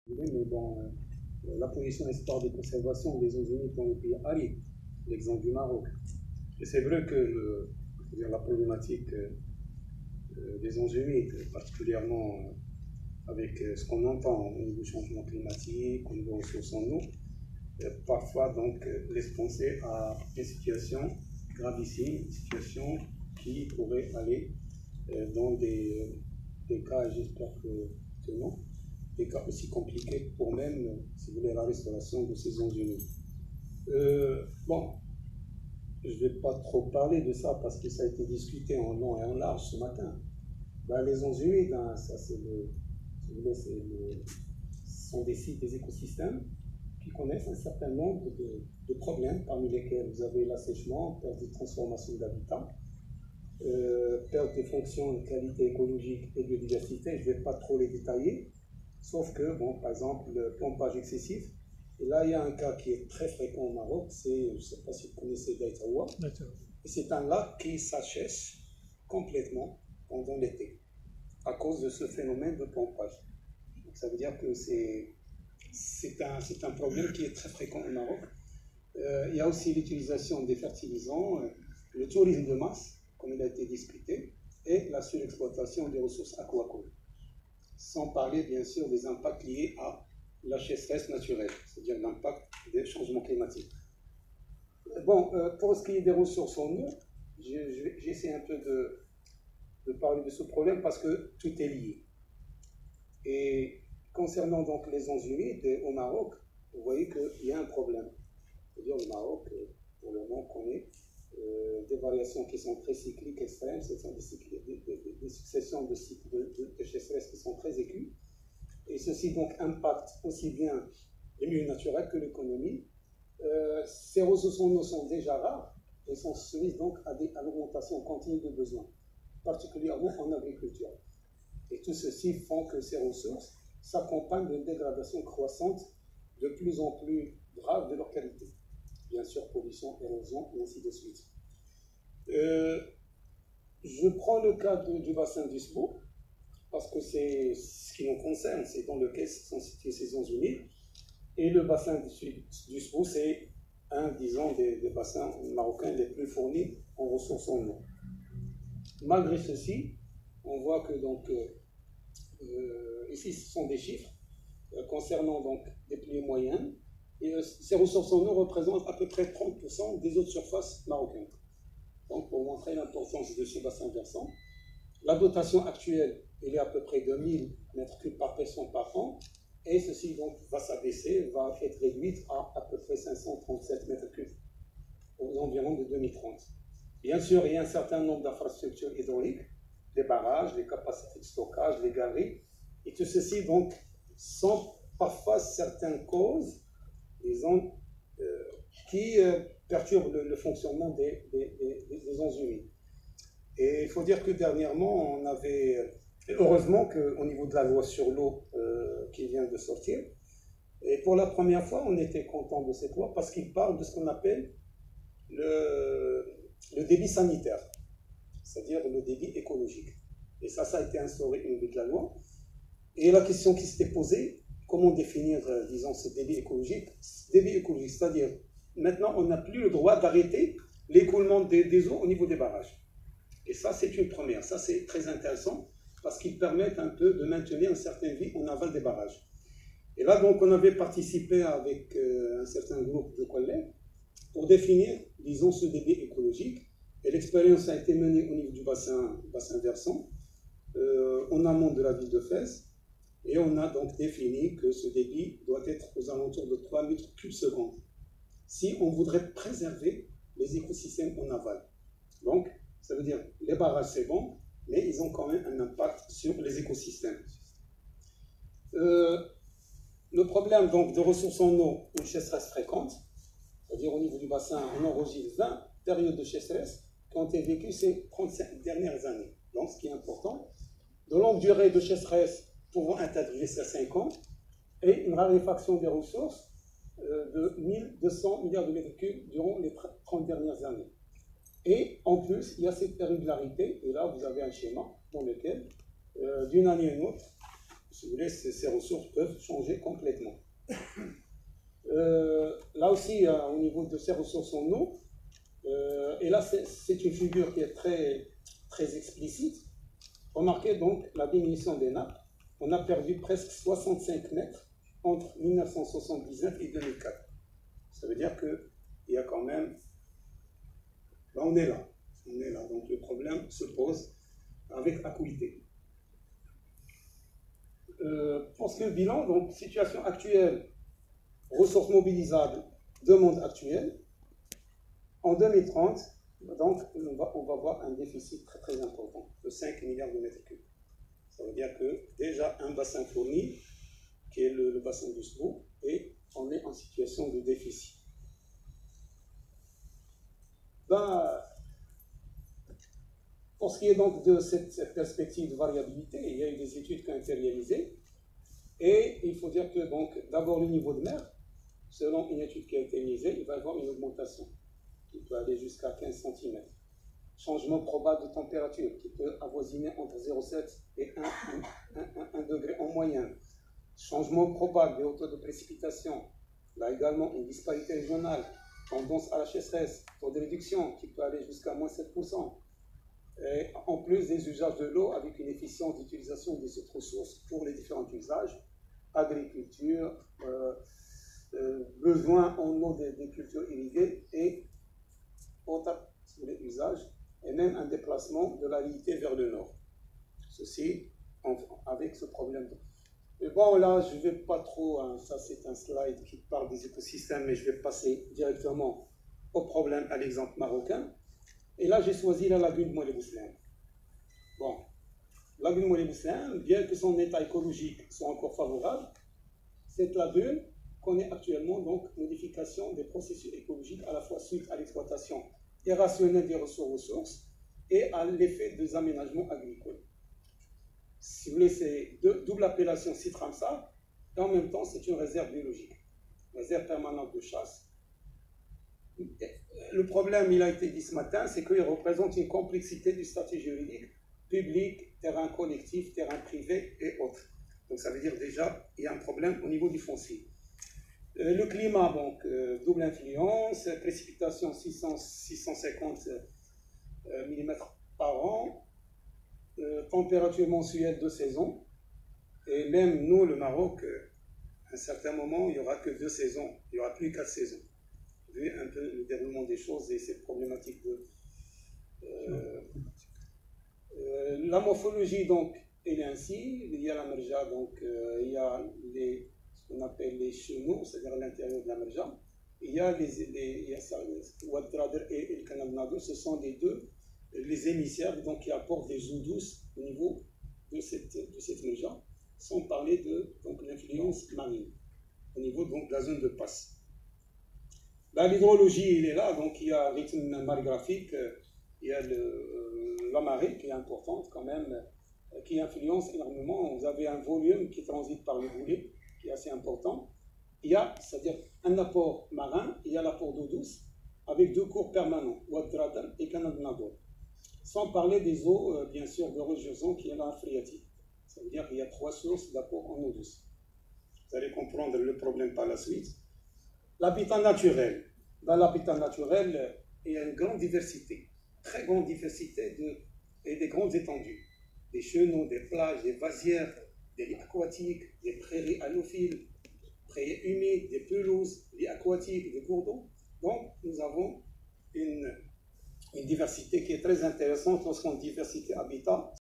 Mais bon, la position espoir de conservation des zones humides dans les pays arides, l'exemple du Maroc. Et c'est vrai que la problématique des zones humides, particulièrement avec ce qu'on entend au niveau du changement climatique, au niveau des ressources en eau, parfois donc laisse penser à une situation gravissime, une situation qui pourrait aller dans des cas, j'espère que non, des cas aussi compliqués pour même, si vous voulez, la restauration de ces zones humides. Bon, je ne vais pas trop parler de ça parce que ça a été discuté en long et en large ce matin. Ben, les zones humides, hein, ça c'est sont des sites, des écosystèmes qui connaissent un certain nombre de problèmes, parmi lesquels vous avez l'assèchement, perte de transformation d'habitat, perte de fonctions de qualité écologique et biodiversité. Je ne vais pas trop les détailler, sauf que, bon, par exemple, le pompage excessif. Et là, il y a un cas qui est très fréquent au Maroc, c'est, je ne sais pas si vous connaissez Daïtaoua, et c'est un lac qui s'achève complètement pendant l'été, à cause de ce phénomène de pompage. Donc, ça veut dire que c'est un problème qui est très fréquent au Maroc. Il y a aussi l'utilisation des fertilisants, le tourisme de masse, comme il a été discuté, et la surexploitation des ressources aquacoles. Sans parler, bien sûr, des impacts liés à la sécheresse naturelle, c'est-à-dire l'impact des changements climatiques. Bon, pour ce qui est des ressources en eau, j'essaie un peu de parler de ce problème parce que tout est lié. Et concernant donc les zones humides au Maroc, vous voyez qu'il y a un problème. C'est-à-dire le Maroc, pour le moment, connaît des variations qui sont très cycliques extrêmes, ce sont des successions de cycles de sécheresse qui sont très aigus. Et ceci donc impacte aussi bien les milieux naturels que l'économie. Ces ressources en eau sont déjà rares et sont soumises donc à l'augmentation continue de besoins, particulièrement en agriculture. Et tout ceci font que ces ressources s'accompagnent d'une dégradation croissante de plus en plus grave de leur qualité. Bien sûr, pollution, érosion, et ainsi de suite. Je prends le cas du bassin du Sbou, parce que c'est ce qui nous concerne, c'est dans lequel sont situées ces zones humides. Et le bassin du Sbou, c'est un, disons, des bassins marocains les plus fournis en ressources en eau. Malgré ceci, on voit que donc, ici, ce sont des chiffres concernant donc des plis moyennes. Et ces ressources en eau représentent à peu près 30% des eaux de surface marocaines. Donc, pour montrer l'importance de ce bassin versant, la dotation actuelle, elle est à peu près de 1000 mètres cubes par personne par an, et ceci donc va s'abaisser, va être réduite à peu près 537 mètres cubes aux environs de 2030. Bien sûr, il y a un certain nombre d'infrastructures hydrauliques, les barrages, les capacités de stockage, les galeries, et tout ceci donc sont parfois certaines causes, disons, qui perturbent le fonctionnement des zones humides. Et il faut dire que dernièrement, on avait, heureusement qu'au niveau de la loi sur l'eau qui vient de sortir, et pour la première fois, on était content de cette loi parce qu'il parle de ce qu'on appelle le débit sanitaire, c'est-à-dire le débit écologique. Et ça a été instauré au niveau de la loi. Et la question qui s'était posée, comment définir, disons, ce débit écologique? Débit écologique, c'est-à-dire, maintenant, on n'a plus le droit d'arrêter l'écoulement des eaux au niveau des barrages. Et ça, c'est une première. Ça, c'est très intéressant parce qu'ils permettent un peu de maintenir une certaine vie en aval des barrages. Et là, donc, on avait participé avec un certain groupe de collègues pour définir, disons, ce débit écologique. Et l'expérience a été menée au niveau du bassin versant, en amont de la ville de Fès. Et on a donc défini que ce débit doit être aux alentours de 3 mètres cubes secondes si on voudrait préserver les écosystèmes en aval. Donc, ça veut dire les barrages, c'est bon, mais ils ont quand même un impact sur les écosystèmes. Le problème donc, de ressources en eau, une sécheresse fréquente, c'est-à-dire au niveau du bassin, on enregistre 20 périodes de sécheresse qui ont été vécues ces 35 dernières années. Donc, ce qui est important, de longue durée de sécheresse pouvant atteindre jusqu'à 5 ans, et une raréfaction des ressources de 1200 milliards de mètres cubes durant les 30 dernières années. Et en plus, il y a cette irrégularité, et là vous avez un schéma dans lequel, d'une année à une autre, si vous voulez, ces ressources peuvent changer complètement. Là aussi, au niveau de ces ressources en eau, et là c'est une figure qui est très, très explicite. Remarquez donc la diminution des nappes. On a perdu presque 65 mètres entre 1979 et 2004. Ça veut dire qu'il y a quand même... Là, on est là. On est là. Donc le problème se pose avec acuité. Pour ce qui est le bilan, donc situation actuelle, ressources mobilisables, demande actuelle. En 2030, donc, on va voir un déficit très très important de 5 milliards de mètres cubes. Ça veut dire que déjà un bassin fourni, qui est le bassin du Sbou, et on est en situation de déficit. Ben, pour ce qui est donc de cette perspective de variabilité, il y a eu des études qui ont été réalisées, et il faut dire que d'abord le niveau de mer, selon une étude qui a été réalisée, il va y avoir une augmentation qui peut aller jusqu'à 15 cm. Changement probable de température qui peut avoisiner entre 0,7 et 1 degré en moyenne. Changement probable des hauteurs de précipitation. Là également une disparité régionale, tendance à la sécheresse, taux de réduction qui peut aller jusqu'à moins 7%. Et en plus des usages de l'eau avec une efficience d'utilisation des autres ressources pour les différents usages, agriculture, besoin en eau des cultures irriguées et autres usages, et même un déplacement de l'aridité vers le nord. Ceci avec ce problème. Mais bon, là, je ne vais pas trop, hein, ça c'est un slide qui parle des écosystèmes, mais je vais passer directement au problème, à l'exemple marocain. Et là, j'ai choisi la lagune Mouelé-Bousselem. Bon, lagune Mouelé-Bousselem, bien que son état écologique soit encore favorable, cette lagune connaît actuellement donc modification des processus écologiques à la fois suite à l'exploitation irrationnelle des ressources et à l'effet des aménagements agricoles. Si vous voulez, c'est double appellation site Ramsar, et en même temps, c'est une réserve biologique, réserve permanente de chasse. Le problème, il a été dit ce matin, c'est qu'il représente une complexité du statut juridique, public, terrain collectif, terrain privé et autres. Donc ça veut dire déjà, il y a un problème au niveau du foncier. Le climat, donc, double influence, précipitation 650 mm par an, température mensuelle de saison, et même nous, le Maroc, à un certain moment, il n'y aura que 2 saisons, il n'y aura plus 4 saisons. Vu un peu le déroulement des choses et cette problématique de... la morphologie, donc, elle est ainsi, il y a la merja, donc, il y a ce qu'on appelle les chenaux, c'est-à-dire à l'intérieur de la merja, il y a Ouad Trader et le canal Nado, ce sont les émissaires donc, qui apportent des eaux douces au niveau de cette merja, sans parler de l'influence marine, au niveau donc, de la zone de passe. L'hydrologie, il est là, donc il y a un rythme marégraphique, il y a la marée qui est importante quand même, qui influence énormément. Vous avez un volume qui transite par le boulet, qui est assez important. Il y a, c'est-à-dire un apport marin, il y a l'apport d'eau douce, avec 2 cours permanents, Ouad Trader et Canal Nado. Sans parler des eaux, bien sûr, de Roche-Joson, qui est la phréatique. Ça veut dire qu'il y a 3 sources d'apport en eau douce. Vous allez comprendre le problème par la suite. L'habitat naturel. Dans l'habitat naturel, il y a une grande diversité, très grande diversité et des grandes étendues. Des chenaux, des plages, des vasières, des lits aquatiques, des prairies halophiles, prairies humides, des pelouses, lits aquatiques, des cours d'eau. Donc, nous avons une diversité qui est très intéressante lorsqu'on dit diversité habitat.